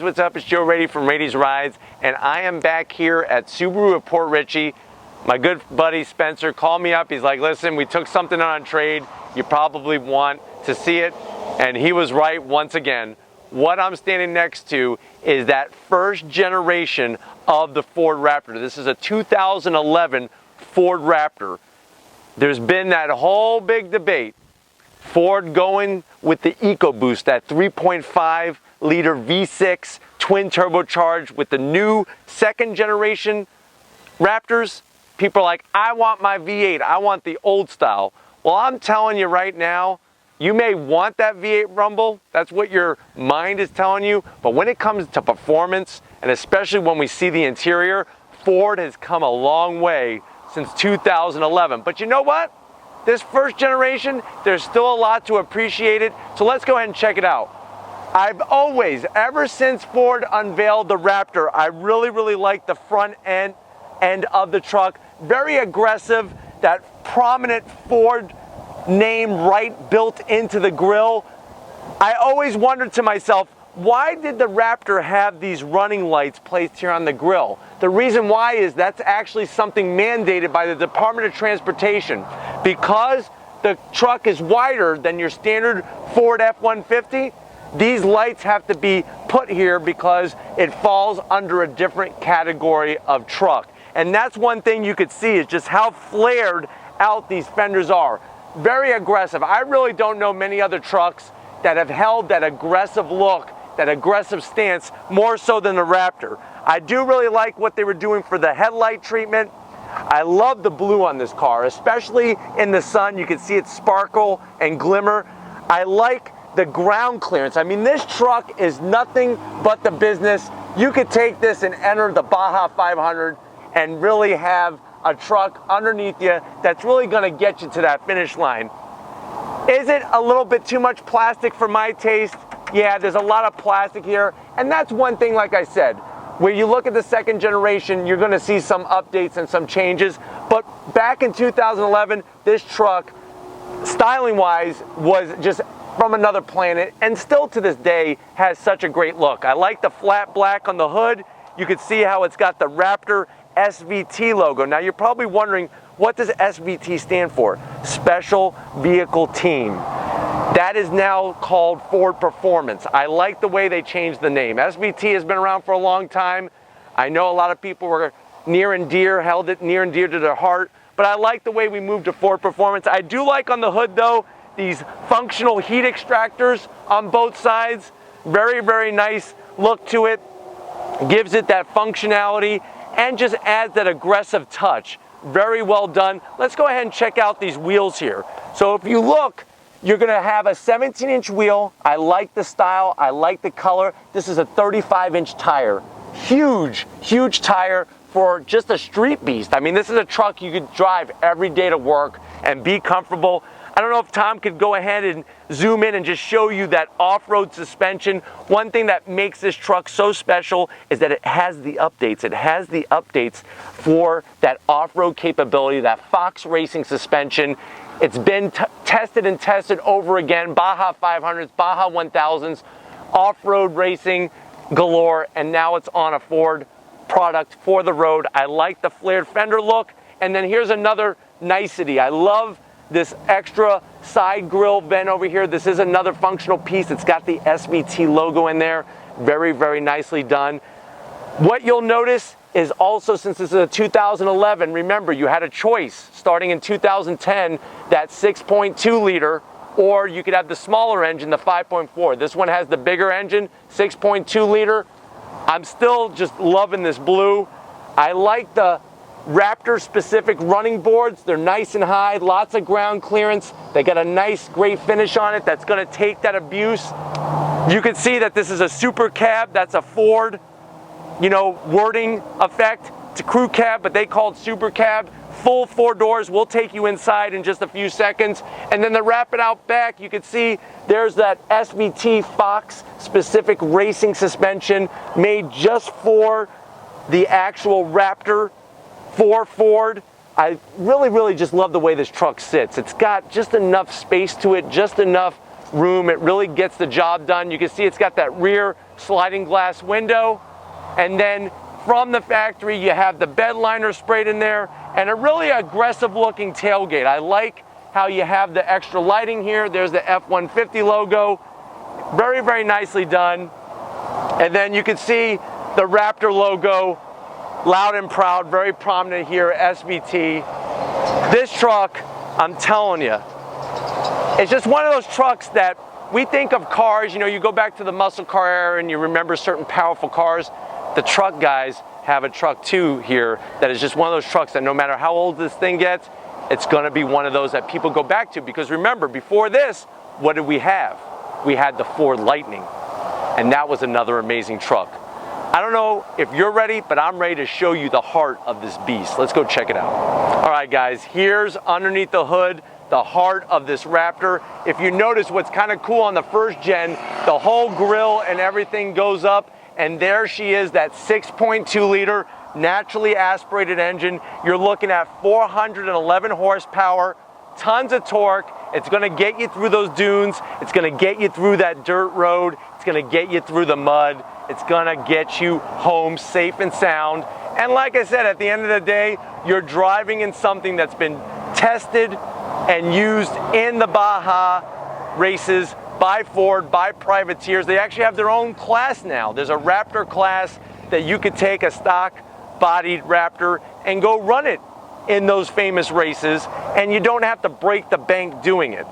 what's up? It's Joe Raiti from Raiti's Rides, and I am back here at Subaru at Port Richey. My good buddy Spencer called me up. He's like, listen, we took something on trade. You probably want to see it. And he was right once again. What I'm standing next to is that first generation of the Ford Raptor. This is a 2011 Ford Raptor. There's been that whole big debate. Ford going with the EcoBoost, that 3.5 liter V6 twin turbocharged with the new second generation Raptors. People are like, I want my V8, I want the old style. Well, I'm telling you right now, you may want that V8 rumble, that's what your mind is telling you, but when it comes to performance, and especially when we see the interior, Ford has come a long way since 2011. But you know what? This first generation, there's still a lot to appreciate it, so let's go ahead and check it out. I've always, ever since Ford unveiled the Raptor, I really like the front end of the truck. Very aggressive, that prominent Ford name right built into the grille. I always wondered to myself, why did the Raptor have these running lights placed here on the grille? The reason why is that's actually something mandated by the Department of Transportation. Because the truck is wider than your standard Ford F-150, these lights have to be put here because it falls under a different category of truck. And that's one thing you could see is just how flared out these fenders are. Very aggressive. I really don't know many other trucks that have held that aggressive look, that aggressive stance, more so than the Raptor. I do really like what they were doing for the headlight treatment. I love the blue on this car, especially in the sun. You can see it sparkle and glimmer. I like the ground clearance. I mean, this truck is nothing but the business. You could take this and enter the Baja 500 and really have a truck underneath you that's really going to get you to that finish line. Is it a little bit too much plastic for my taste? Yeah, there's a lot of plastic here, and that's one thing, like I said, where you look at the second generation, you're going to see some updates and some changes, but back in 2011, this truck, styling-wise, was just from another planet, and still to this day has such a great look. I like the flat black on the hood. You can see how it's got the Raptor SVT logo. Now you're probably wondering, what does SVT stand for? Special Vehicle Team. That is now called Ford Performance. I like the way they changed the name. SVT has been around for a long time. I know a lot of people were held it near and dear to their heart, but I like the way we moved to Ford Performance. I do like on the hood though, these functional heat extractors on both sides. Very nice look to it. Gives it that functionality and just adds that aggressive touch. Very well done. Let's go ahead and check out these wheels here. So if you look, you're gonna have a 17-inch wheel. I like the style, I like the color. This is a 35-inch tire. Huge tire for just a street beast. I mean, this is a truck you could drive every day to work and be comfortable. I don't know if Tom could go ahead and zoom in and just show you that off-road suspension. One thing that makes this truck so special is that it has the updates. It has the updates for that off-road capability, that Fox Racing suspension. It's been tested and tested over again. Baja 500s, Baja 1000s, off-road racing galore, and now it's on a Ford product for the road. I like the flared fender look. And then here's another nicety. I love this extra side grille vent over here. This is another functional piece. It's got the SVT logo in there. Very nicely done. What you'll notice is also, since this is a 2011, remember you had a choice starting in 2010, that 6.2 liter, or you could have the smaller engine, the 5.4. This one has the bigger engine, 6.2 liter. I'm still just loving this blue. I like the Raptor specific running boards. They're nice and high, lots of ground clearance. They got a nice, great finish on it that's gonna take that abuse. You can see that this is a super cab. That's a Ford, wording effect. It's a crew cab, but they call it super cab. Full 4 doors. We'll take you inside in just a few seconds. And then to wrap it out back, you can see there's that SVT Fox specific racing suspension made just for the actual Raptor for Ford. I really just love the way this truck sits. It's got just enough space to it, just enough room. It really gets the job done. You can see it's got that rear sliding glass window, and then from the factory you have the bed liner sprayed in there, and a really aggressive looking tailgate. I like how you have the extra lighting here. There's the F-150 logo. Very, very nicely done. And then you can see the Raptor logo, loud and proud, very prominent here, SVT. This truck, I'm telling you, it's just one of those trucks that we think of cars, you know, you go back to the muscle car era and you remember certain powerful cars. The truck guys have a truck too here that is just one of those trucks that no matter how old this thing gets, it's gonna be one of those that people go back to. Because remember, before this, what did we have? We had the Ford Lightning, and that was another amazing truck. I don't know if you're ready, but I'm ready to show you the heart of this beast. Let's go check it out. All right, guys, here's underneath the hood, the heart of this Raptor. If you notice what's kind of cool on the first gen, the whole grille and everything goes up, and there she is, that 6.2 liter naturally aspirated engine. You're looking at 411 horsepower, tons of torque. It's gonna get you through those dunes. It's gonna get you through that dirt road. It's gonna get you through the mud. It's gonna get you home safe and sound. And like I said, at the end of the day, you're driving in something that's been tested and used in the Baja races by Ford, by privateers. They actually have their own class now. There's a Raptor class that you could take a stock bodied Raptor and go run it in those famous races, and you don't have to break the bank doing it.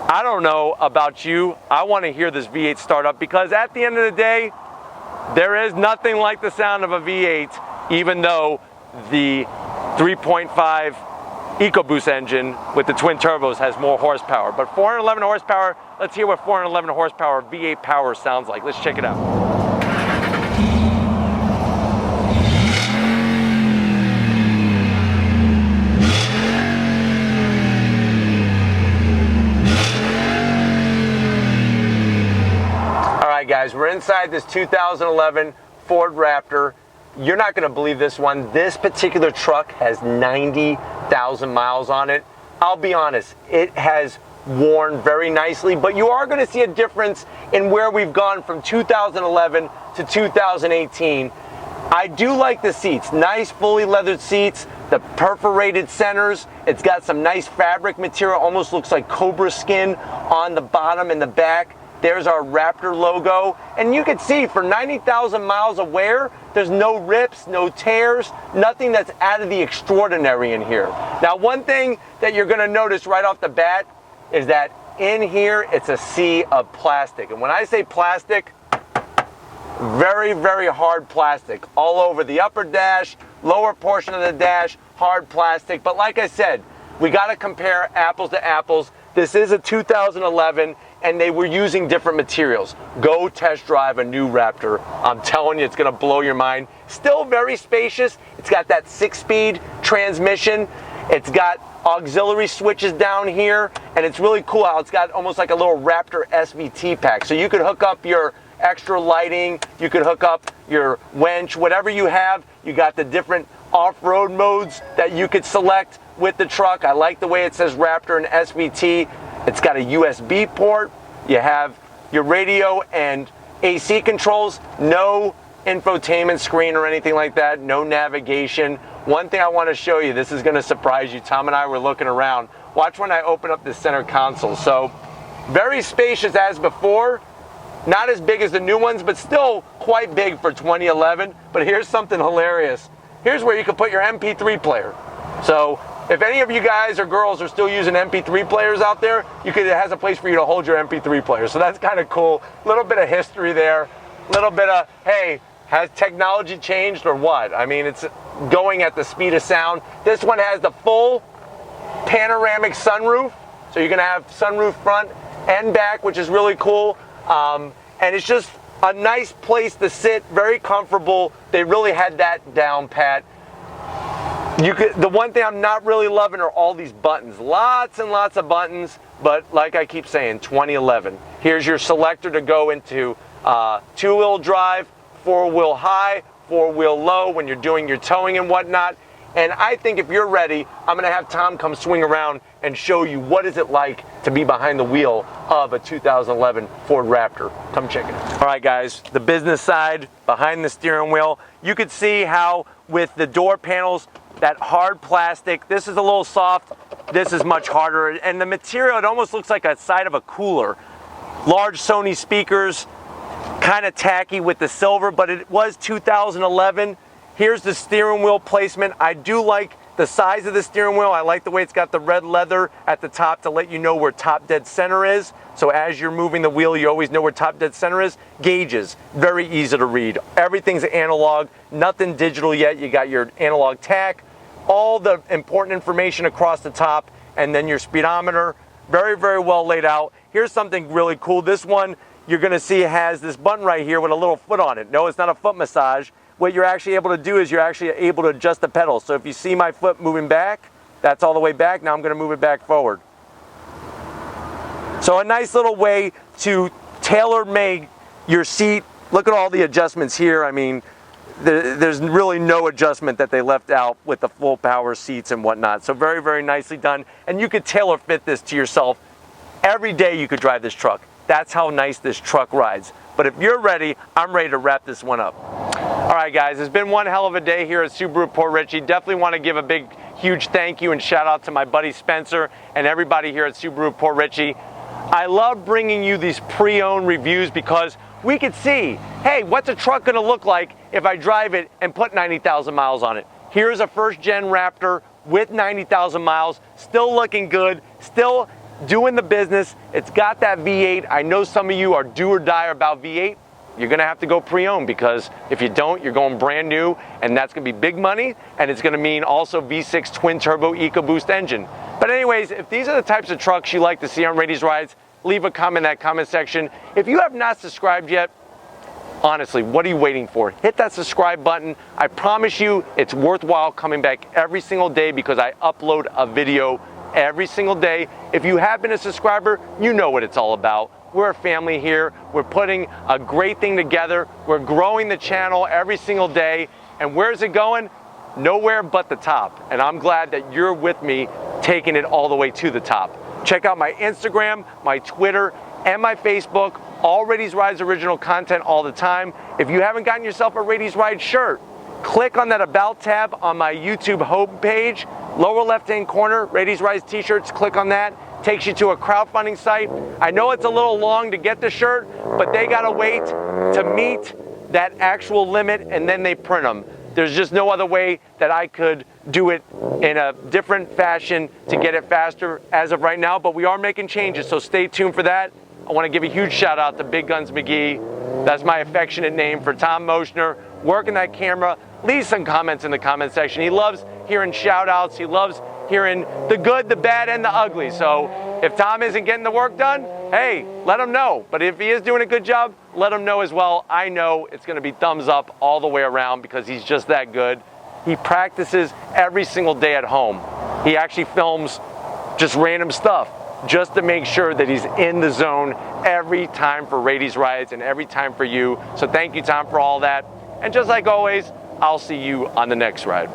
I don't know about you, I want to hear this V8 start up, because at the end of the day, there is nothing like the sound of a V8, even though the 3.5 EcoBoost engine with the twin turbos has more horsepower. But 411 horsepower, let's hear what 411 horsepower V8 power sounds like. Let's check it out. Guys, we're inside this 2011 Ford Raptor. You're not going to believe this one. This particular truck has 90,000 miles on it. I'll be honest, it has worn very nicely, but you are going to see a difference in where we've gone from 2011 to 2018. I do like the seats, nice fully leathered seats, the perforated centers. It's got some nice fabric material, almost looks like cobra skin on the bottom and the back. There's our Raptor logo, and you can see for 90,000 miles of wear, there's no rips, no tears, nothing that's out of the extraordinary in here. Now, one thing that you're gonna notice right off the bat is that in here, it's a sea of plastic. And when I say plastic, very, very hard plastic. All over the upper dash, lower portion of the dash, hard plastic. But like I said, we gotta compare apples to apples. This is a 2011, and they were using different materials. Go test drive a new Raptor. I'm telling you, it's gonna blow your mind. Still very spacious. It's got that 6-speed transmission. It's got auxiliary switches down here, and it's really cool how it's got almost like a little Raptor SVT pack. So you could hook up your extra lighting, you could hook up your winch, whatever you have. You got the different off-road modes that you could select with the truck. I like the way it says Raptor and SVT. It's got a USB port. You have your radio and AC controls. No infotainment screen or anything like that. No navigation. One thing I want to show you, this is going to surprise you. Tom and I were looking around. Watch when I open up the center console. So very spacious as before. Not as big as the new ones, but still quite big for 2011. But here's something hilarious. Here's where you can put your MP3 player. So if any of you guys or girls are still using MP3 players out there, it has a place for you to hold your MP3 player. So that's kind of cool. A little bit of history there. A little bit of, hey, has technology changed or what? I mean, it's going at the speed of sound. This one has the full panoramic sunroof. So you're going to have sunroof front and back, which is really cool. And it's just a nice place to sit, very comfortable. They really had that down pat. The one thing I'm not really loving are all these buttons. Lots and lots of buttons, but like I keep saying, 2011. Here's your selector to go into two-wheel drive, four-wheel high, four-wheel low when you're doing your towing and whatnot. And I think if you're ready, I'm gonna have Tom come swing around and show you what is it like to be behind the wheel of a 2011 Ford Raptor. Come check it out. All right guys, the business side, behind the steering wheel, you could see how with the door panels, that hard plastic, this is a little soft, this is much harder, and the material, it almost looks like a side of a cooler. Large Sony speakers, kind of tacky with the silver, but it was 2011. Here's the steering wheel placement. I do like the size of the steering wheel. I like the way it's got the red leather at the top to let you know where top dead center is. So as you're moving the wheel, you always know where top dead center is. Gauges, very easy to read. Everything's analog, nothing digital yet. You got your analog tach, all the important information across the top, and then your speedometer. Very, very well laid out. Here's something really cool. This one, you're gonna see has this button right here with a little foot on it. No, it's not a foot massage. What you're actually able to do is you're actually able to adjust the pedals. So if you see my foot moving back, that's all the way back. Now I'm gonna move it back forward. So a nice little way to tailor-make your seat. Look at all the adjustments here. I mean, there's really no adjustment that they left out with the full power seats and whatnot. So very, very nicely done. And you could tailor fit this to yourself. Every day you could drive this truck. That's how nice this truck rides. But if you're ready, I'm ready to wrap this one up. All right, guys, it's been one hell of a day here at Subaru Port Richey. Definitely want to give a big, huge thank you and shout out to my buddy Spencer and everybody here at Subaru Port Richey. I love bringing you these pre-owned reviews because we could see, hey, what's a truck going to look like if I drive it and put 90,000 miles on it? Here's a first-gen Raptor with 90,000 miles, still looking good, still doing the business. It's got that V8. I know some of you are do or die about V8. You're gonna have to go pre-owned because if you don't, you're going brand new, and that's gonna be big money, and it's gonna mean also V6 twin turbo EcoBoost engine. But anyways, if these are the types of trucks you like to see on Raity's Rides, leave a comment in that comment section. If you have not subscribed yet, honestly, what are you waiting for? Hit that subscribe button. I promise you it's worthwhile coming back every single day because I upload a video every single day. If you have been a subscriber, you know what it's all about. We're a family here. We're putting a great thing together. We're growing the channel every single day. And where's it going? Nowhere but the top. And I'm glad that you're with me taking it all the way to the top. Check out my Instagram, my Twitter, and my Facebook. All Raity's Rides original content all the time. If you haven't gotten yourself a Raity's Ride shirt, click on that About tab on my YouTube homepage. Lower left-hand corner, Raity's Rides t-shirts, click on that. Takes you to a crowdfunding site. I know it's a little long to get the shirt, but they gotta wait to meet that actual limit and then they print them. There's just no other way that I could do it in a different fashion to get it faster as of right now, but we are making changes, so stay tuned for that. I wanna give a huge shout out to Big Guns McGee. That's my affectionate name for Tom Moschner, working that camera. Leave some comments in the comment section. He loves hearing shout outs. He loves hearing the good, the bad, and the ugly. So if Tom isn't getting the work done, hey, let him know. But if he is doing a good job, let him know as well. I know it's gonna be thumbs up all the way around because he's just that good. He practices every single day at home. He actually films just random stuff just to make sure that he's in the zone every time for Raity's Rides and every time for you. So thank you, Tom, for all that. And just like always, I'll see you on the next ride.